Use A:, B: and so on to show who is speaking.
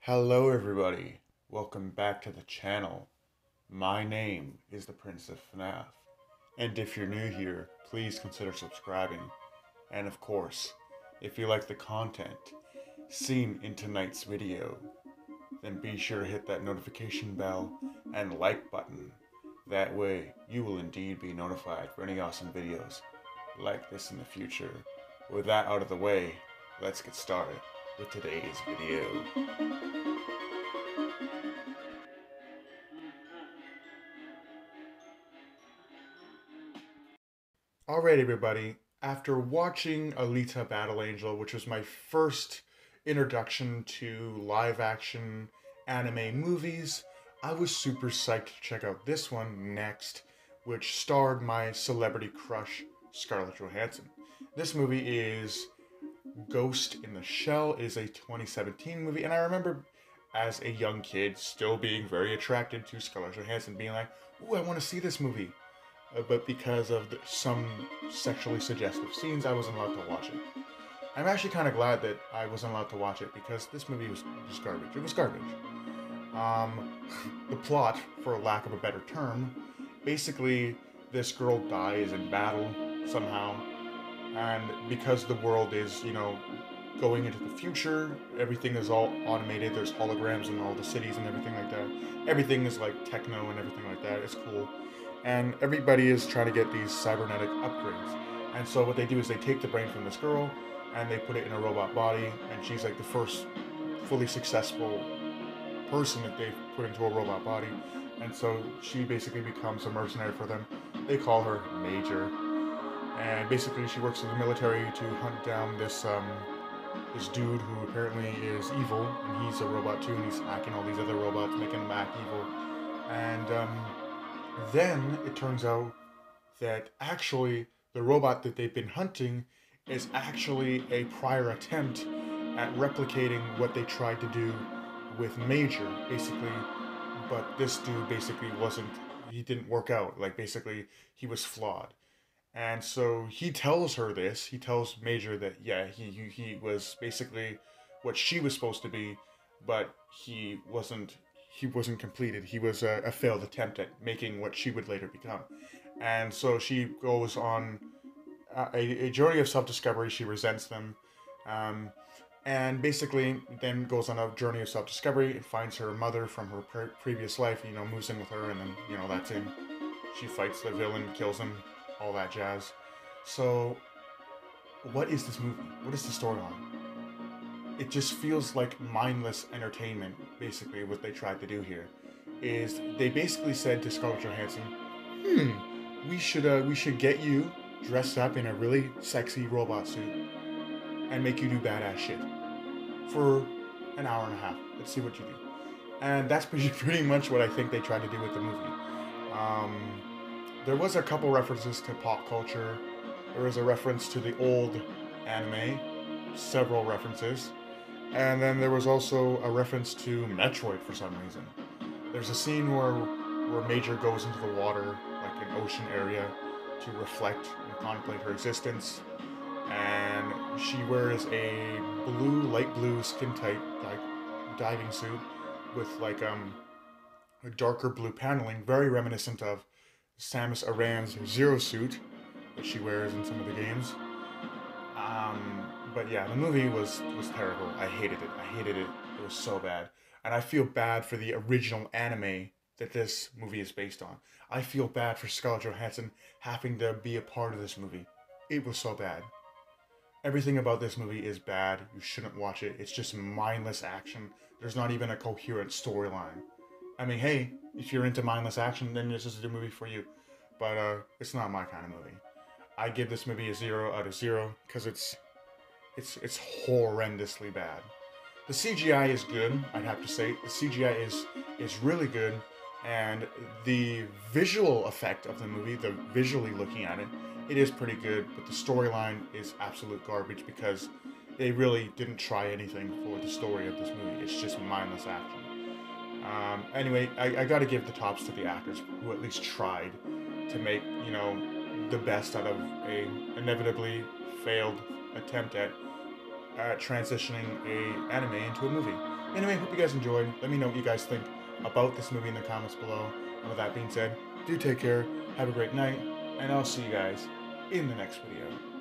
A: Hello everybody, welcome back to the channel. My name is the Prince of FNAF, and if you're new here, please consider subscribing. And of course, if you like the content seen in tonight's video, then be sure to hit that notification bell and like button. That way, you will indeed be notified for any awesome videos like this in the future. With that out of the way, let's get started with today's video. Alright, everybody. After watching Alita Battle Angel, which was my first introduction to live action anime movies, I was super psyched to check out this one next, which starred my celebrity crush, Scarlett Johansson. This movie is Ghost in the Shell. It is a 2017 movie, and I remember as a young kid still being very attracted to Scarlett Johansson, being like, ooh, I want to see this movie. But because of some sexually suggestive scenes, I wasn't allowed to watch it. I'm actually kind of glad that I wasn't allowed to watch it because this movie was just garbage. It was garbage. The plot, for lack of a better term, basically this girl dies in battle somehow, and because the world is, going into the future, everything is all automated. There's holograms in all the cities and everything like that. Everything is like techno and everything like that. It's cool. And everybody is trying to get these cybernetic upgrades. And so what they do is they take the brain from this girl and they put it in a robot body, and she's like the first fully successful person that they've put into a robot body. And so she basically becomes a mercenary for them. They call her Major. And basically she works in the military to hunt down this dude who apparently is evil, and he's a robot too, and he's hacking all these other robots, making them act evil. And then it turns out that actually the robot that they've been hunting is actually a prior attempt at replicating what they tried to do with Major, basically. But this dude basically he didn't work out. Like, basically, he was flawed. And so he tells her this. He tells Major that, yeah, he was basically what she was supposed to be, but he wasn't completed. He was a failed attempt at making what she would later become. And so she goes on a journey of self-discovery. She resents them. And basically then goes on a journey of self-discovery and finds her mother from her previous life, moves in with her, and then, that's in. She fights the villain, kills him, all that jazz. So, what is this movie? What is the storyline? It just feels like mindless entertainment, basically, what they tried to do here. Is they basically said to Scarlett Johansson, we should get you dressed up in a really sexy robot suit and make you do badass shit for an hour and a half. Let's see what you do. And that's pretty much what I think they tried to do with the movie. There was a couple references to pop culture. There was a reference to the old anime, several references. And then there was also a reference to Metroid for some reason. There's a scene where Major goes into the water, like an ocean area, to reflect and contemplate her existence. And she wears a light blue skin tight diving suit with like a darker blue paneling, very reminiscent of Samus Aran's Zero suit that she wears in some of the games. But yeah, the movie was terrible. I hated it. It was so bad. And I feel bad for the original anime that this movie is based on. I feel bad for Scarlett Johansson having to be a part of this movie. It was so bad. Everything about this movie is bad. You shouldn't watch it. It's just mindless action. There's not even a coherent storyline. I mean, hey, if you're into mindless action, then this is the movie for you. But it's not my kind of movie. I give this movie a 0 out of 0 because it's horrendously bad. The CGI is good, I'd have to say. The CGI is really good, and the visual effect of the movie, the visually looking at it, it is pretty good, but the storyline is absolute garbage because they really didn't try anything for the story of this movie. It's just mindless action. Anyway, I gotta give the tops to the actors who at least tried to make, the best out of a inevitably failed attempt at transitioning a anime into a movie. Anyway, hope you guys enjoyed. Let me know what you guys think about this movie in the comments below. And with that being said, do take care, have a great night, and I'll see you guys in the next video.